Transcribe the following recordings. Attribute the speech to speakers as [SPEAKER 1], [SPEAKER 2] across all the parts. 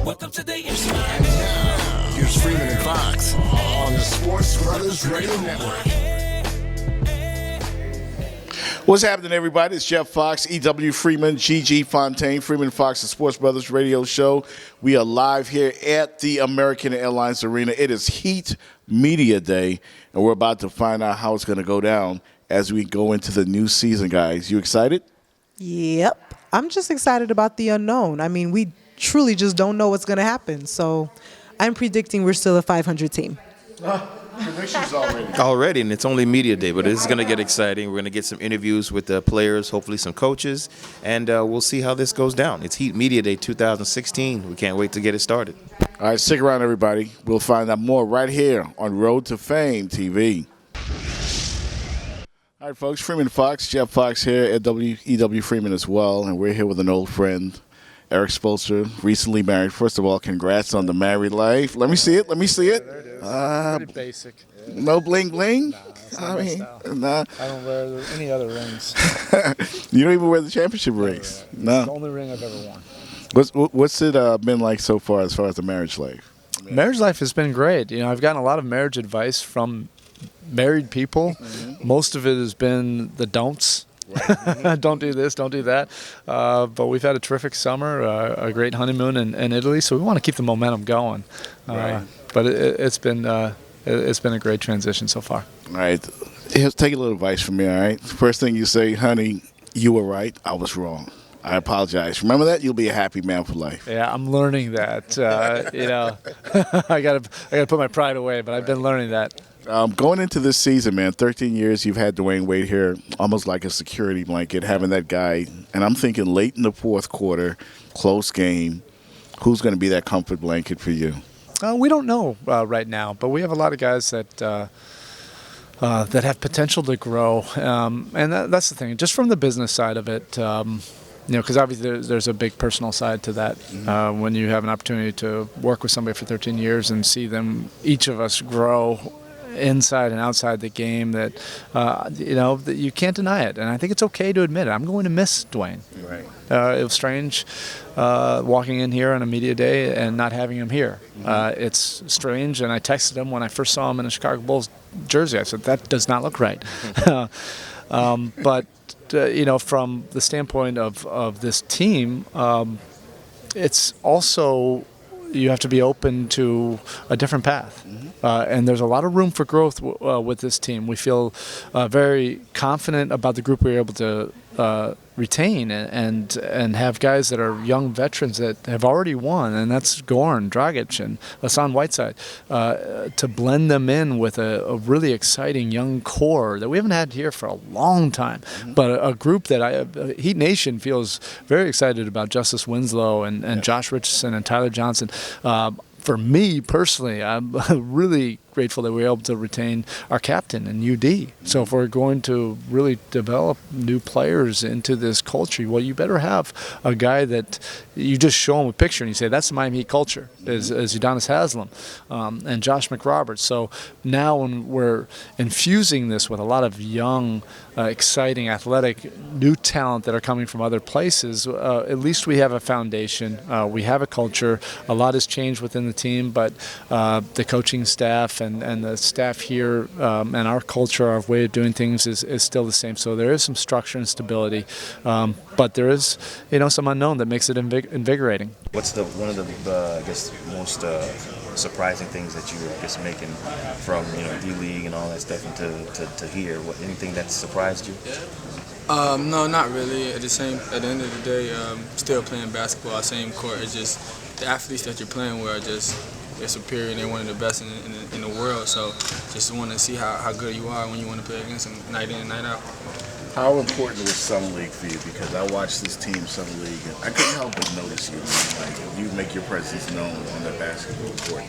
[SPEAKER 1] Welcome to the Smart.
[SPEAKER 2] Here's Freeman and Fox on the Sports Brothers Radio Network.
[SPEAKER 3] What's happening, everybody? It's Jeff Fox, E.W. Freeman, Gigi Fontaine, Freeman Fox, the Sports Brothers Radio Show. We are live here at the American Airlines Arena. It is Heat Media Day, and we're about to find out how it's going to go down as we go into the new season, guys. You excited?
[SPEAKER 4] Yep. I'm just excited about the unknown. I mean, we truly just don't know what's going to happen. So I'm predicting we're still a 500 team.
[SPEAKER 3] Predictions already.
[SPEAKER 5] Already, and it's only media day, but it's going to get exciting. We're going to get some interviews with the players, hopefully some coaches, and we'll see how this goes down. It's Heat Media Day 2016. We can't wait to get it started.
[SPEAKER 3] All right, stick around, everybody. We'll find out more right here on Road to Fame TV. All right, folks, Freeman Fox, Jeff Fox here at E.W. Freeman as well, and we're here with an old friend, Eric Spolster, recently married. First of all, congrats on the married life. Let me see it.
[SPEAKER 6] Pretty basic.
[SPEAKER 3] No bling bling?
[SPEAKER 6] Nah, I don't wear any other rings.
[SPEAKER 3] You don't even wear the championship rings? No.
[SPEAKER 6] It's the only ring I've ever worn.
[SPEAKER 3] What's it been like so far as the marriage life?
[SPEAKER 6] Marriage life has been great. You know, I've gotten a lot of marriage advice from married people. Mm-hmm. Most of it has been the don'ts. Right. Don't do this, don't do that. But we've had a terrific summer, a great honeymoon in Italy, so we want to keep the momentum going.
[SPEAKER 3] Right.
[SPEAKER 6] But it's been a great transition so far.
[SPEAKER 3] All right. Here's, take a little advice from me, all right? First thing you say, honey, you were right, I was wrong. I apologize. Remember that? You'll be a happy man for life.
[SPEAKER 6] Yeah, I'm learning that. I gotta put my pride away, but I've been learning that.
[SPEAKER 3] Going into this season, man, 13 years you've had Dwayne Wade here, almost like a security blanket, having that guy. And I'm thinking late in the fourth quarter, close game, who's going to be that comfort blanket for you?
[SPEAKER 6] We don't know right now, but we have a lot of guys that have potential to grow. And that's the thing. Just from the business side of it, because obviously there's a big personal side to that. Mm-hmm. When you have an opportunity to work with somebody for 13 years and see them, each of us grow inside and outside the game, that that you can't deny it, and I think it's okay to admit it. I'm going to miss Dwayne.
[SPEAKER 3] Right.
[SPEAKER 6] It was strange walking in here on a media day and not having him here. Mm-hmm. It's strange, and I texted him when I first saw him in a Chicago Bulls jersey. I said, that does not look right. But from the standpoint of this team, it's also, you have to be open to a different path. Mm-hmm. And there's a lot of room for growth with this team. We feel very confident about the group we were able to retain and have guys that are young veterans that have already won, and that's Goran Dragic and Hassan Whiteside, to blend them in with a really exciting young core that we haven't had here for a long time. Mm-hmm. But a group that Heat Nation feels very excited about. Justice Winslow and Josh Richardson and Tyler Johnson. For me personally, I'm really grateful that we were able to retain our captain in UD. So if we're going to really develop new players into this culture, well, you better have a guy that you just show him a picture and you say, that's the Miami Heat culture, is Udonis Haslem and Josh McRoberts. So now when we're infusing this with a lot of young, exciting, athletic, new talent that are coming from other places, at least we have a foundation. We have a culture. A lot has changed within the team, but the coaching staff and the staff here and our culture, our way of doing things is still the same. So there is some structure and stability, but there is some unknown that makes it invigorating.
[SPEAKER 5] What's one of the most surprising things that you were making from D-League and all that stuff and to here? Anything that surprised you?
[SPEAKER 7] No, not really. At the end of the day, still playing basketball, same court. It's just the athletes that you're playing with they're superior and they're one of the best in the world. So just want to see how good you are when you want to play against them night in and night out.
[SPEAKER 3] How important was Summer League for you? Because I watched this team Summer League, and I couldn't help but notice you. Like, you make your presence known on the basketball court.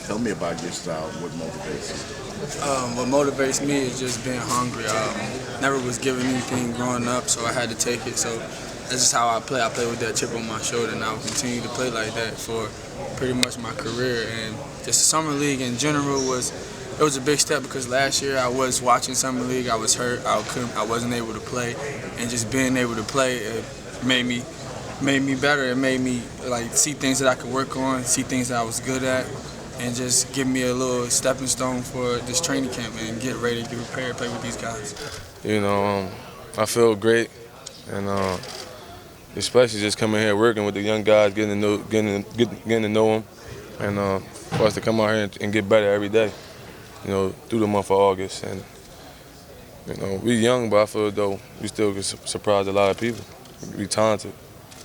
[SPEAKER 3] Tell me about your style. What motivates you?
[SPEAKER 7] What motivates me is just being hungry. Never was given anything growing up, so I had to take it. So that's just how I play. I play with that chip on my shoulder, and I will continue to play like that for pretty much my career. And just the Summer League in general was a big step, because last year I was watching Summer League. I was hurt. I wasn't able to play, and just being able to play, it made me made me better. It made me like see things that I could work on, see things that I was good at, and just give me a little stepping stone for this training camp and get ready to get prepared, play with these guys.
[SPEAKER 8] You know, I feel great, and especially just coming here working with the young guys, getting to know them, and for us to come out here and get better every day. You know, through the month of August, and you know, we young, but I feel though we still can surprise a lot of people. We talented,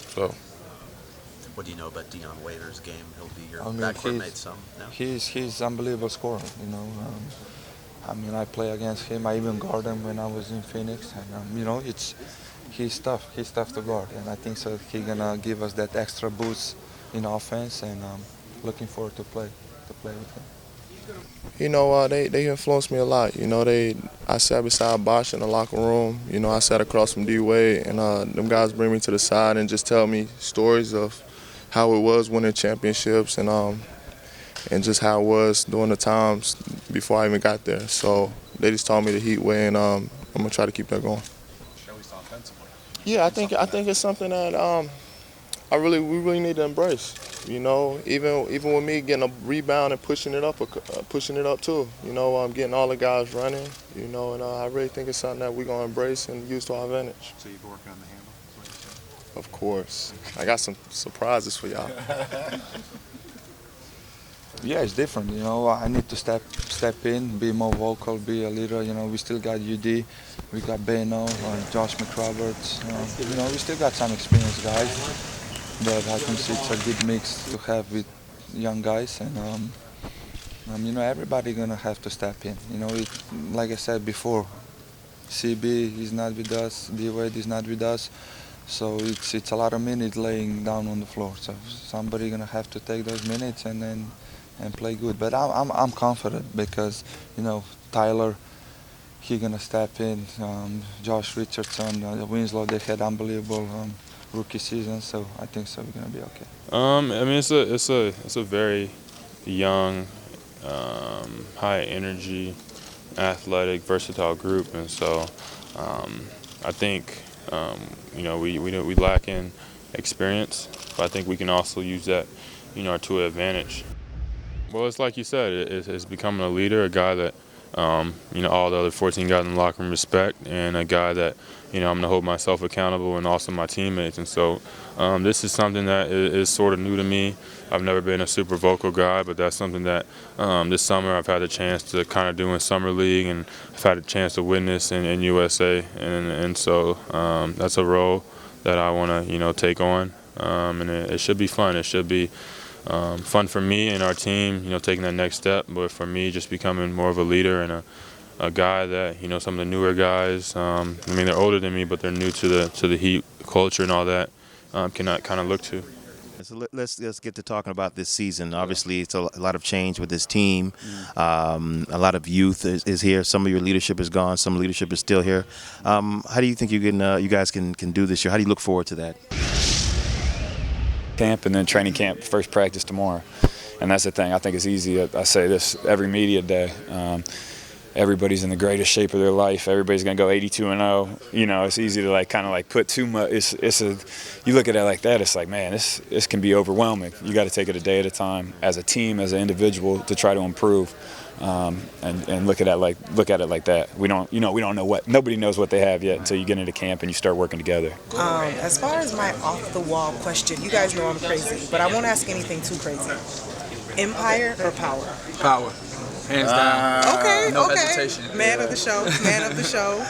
[SPEAKER 8] so.
[SPEAKER 9] What do you know about Dion Waiter's game? He'll be your
[SPEAKER 10] I mean,
[SPEAKER 9] backcourt mate some now?
[SPEAKER 10] He's unbelievable scorer, you know. I mean, I play against him. I even guard him when I was in Phoenix, and you know, he's tough. He's tough to guard, and I think so. He's gonna give us that extra boost in offense, and looking forward to play with him.
[SPEAKER 11] You know, they influenced me a lot. You know, I sat beside Bosh in the locker room. You know, I sat across from D-Wade, and them guys bring me to the side and just tell me stories of how it was winning championships and just how it was during the times before I even got there. So they just taught me the Heat way, and I'm gonna try to keep that going. Yeah, I think it's something that we really need to embrace. You know, even with me getting a rebound and pushing it up too. You know, I'm getting all the guys running. You know, and I really think it's something that we're gonna embrace and use to our advantage.
[SPEAKER 12] So you've been working on the handle, is what you said?
[SPEAKER 11] Of course, I got some surprises for y'all.
[SPEAKER 10] Yeah, it's different. You know, I need to step in, be more vocal, be a leader. You know, we still got UD, we got Beno, Josh McRoberts. You know, we still got some experienced guys. But I think it's a good mix to have with young guys, and you know, everybody gonna have to step in. You know, like I said before, CB is not with us, D-Wade is not with us, so it's a lot of minutes laying down on the floor. So somebody gonna have to take those minutes and play good. But I'm confident because you know Tyler, he gonna step in. Josh Richardson, Winslow, they had unbelievable rookie season, so I think so we're gonna be okay.
[SPEAKER 13] I mean, it's a very young, high energy, athletic, versatile group, and so I think you know we lack in experience, but I think we can also use that, you know, to an advantage. Well, it's like you said, it's becoming a leader, a guy that you know, all the other 14 guys in the locker room respect, and a guy that, you know, I'm going to hold myself accountable and also my teammates. And so this is something that is sort of new to me. I've never been a super vocal guy, but that's something that this summer I've had a chance to kind of do in Summer League, and I've had a chance to witness in USA. And so that's a role that I want to, you know, take on. And it should be fun. It should be fun for me and our team, you know, taking that next step. But for me, just becoming more of a leader and a guy that, you know, some of the newer guys, I mean, they're older than me, but they're new to the Heat culture and all that, cannot kind of look to.
[SPEAKER 5] So let's get to talking about this season. Obviously, it's a lot of change with this team. A lot of youth is here. Some of your leadership is gone. Some leadership is still here. How do you think you guys can do this year? How do you look forward to that?
[SPEAKER 14] Camp and then training camp, first practice tomorrow. And that's the thing. I think it's easy. I say this every media day. Everybody's in the greatest shape of their life. Everybody's gonna go 82-0. You know, it's easy to kind of put too much. You look at it like that. It's like, man, this can be overwhelming. You got to take it a day at a time, as a team, as an individual, to try to improve. And look at it like that. We don't know what. Nobody knows what they have yet until you get into camp and you start working together.
[SPEAKER 15] As far as my off-the-wall question, you guys know I'm crazy, but I won't ask anything too crazy. Empire or power?
[SPEAKER 7] Power. Hands down.
[SPEAKER 15] Okay,
[SPEAKER 7] no
[SPEAKER 15] okay.
[SPEAKER 7] hesitation.
[SPEAKER 15] Man of the show, man of the show.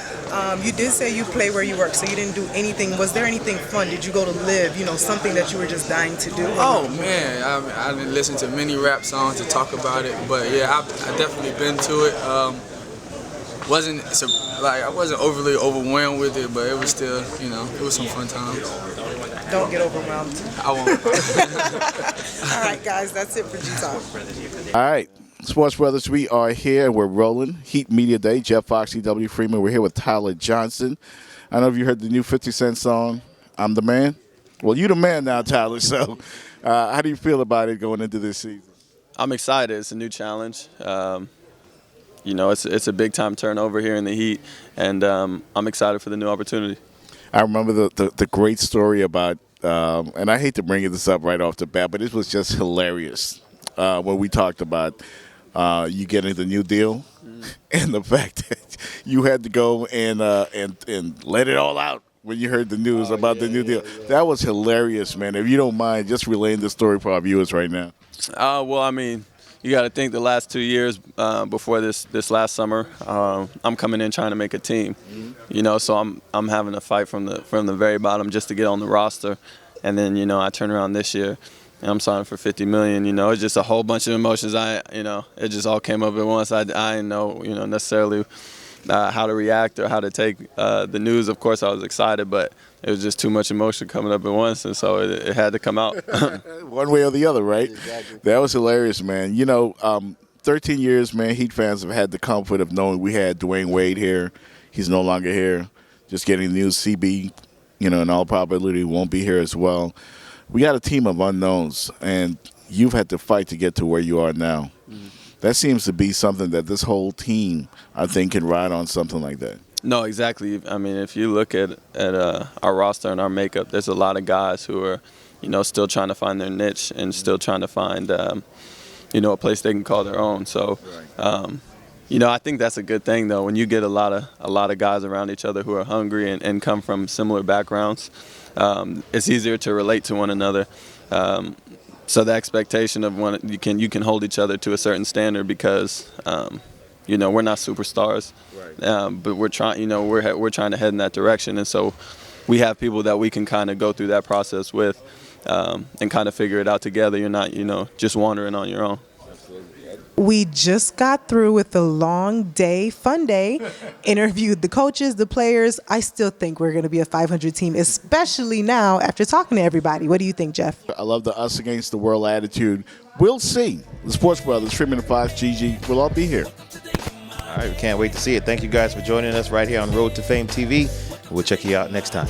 [SPEAKER 15] You did say you play where you work, so you didn't do anything. Was there anything fun? Did you go to live, you know, something that you were just dying to do?
[SPEAKER 7] Oh, man. I didn't listen to many rap songs to talk about it, but yeah, I definitely been to it. I wasn't overly overwhelmed with it, but it was still, you know, it was some fun times.
[SPEAKER 15] Don't get overwhelmed.
[SPEAKER 7] I won't.
[SPEAKER 15] All right, guys, that's it for G-Talk.
[SPEAKER 3] All right. Sports Brothers, we are here and we're rolling. Heat Media Day, Jeff Fox, E.W. Freeman. We're here with Tyler Johnson. I don't know if you heard the new 50 Cent song, I'm the Man. Well, you the man now, Tyler. So how do you feel about it going into this season?
[SPEAKER 16] I'm excited. It's a new challenge. You know, it's a big-time turnover here in the Heat, and I'm excited for the new opportunity.
[SPEAKER 3] I remember the great story about and I hate to bring this up right off the bat, but it was just hilarious when we talked about you getting the new deal and the fact that you had to go and let it all out when you heard the news about the new deal. That was hilarious, man. If you don't mind, just relaying the story for our viewers right now.
[SPEAKER 16] Well, I mean, you got to think the last 2 years before this last summer, I'm coming in trying to make a team, you know. So I'm having to fight from the very bottom just to get on the roster, and then I turn around this year and I'm signing for $50 million. You know, it's just a whole bunch of emotions. It just all came up at once. I didn't know necessarily how to react or how to take the news. Of course, I was excited, but it was just too much emotion coming up at once, and so it had to come out.
[SPEAKER 3] One way or the other, right? Exactly. That was hilarious, man. 13 years, man, Heat fans have had the comfort of knowing we had Dwayne Wade here. He's no longer here. Just getting the news, CB, in all probability won't be here as well. We got a team of unknowns, and you've had to fight to get to where you are now. That seems to be something that this whole team, I think, can ride on something like that.
[SPEAKER 16] No, exactly. I mean, if you look at our roster and our makeup, there's a lot of guys who are, still trying to find their niche and still trying to find, a place they can call their own. So, I think that's a good thing, though. When you get a lot of guys around each other who are hungry and come from similar backgrounds, it's easier to relate to one another. So the expectation of you can hold each other to a certain standard because we're not superstars, but we're trying we're trying to head in that direction, and so we have people that we can kind of go through that process with and kind of figure it out together. You're not just wandering on your own.
[SPEAKER 4] We just got through with a long day, fun day, interviewed the coaches, the players. I still think we're going to be a 500 team, especially now after talking to everybody. What do you think, Jeff?
[SPEAKER 3] I love the us against the world attitude. We'll see. The Sports Brothers, Freeman and Fox, Gigi, we'll all be here.
[SPEAKER 5] All right, we can't wait to see it. Thank you guys for joining us right here on Road to Fame TV. We'll check you out next time.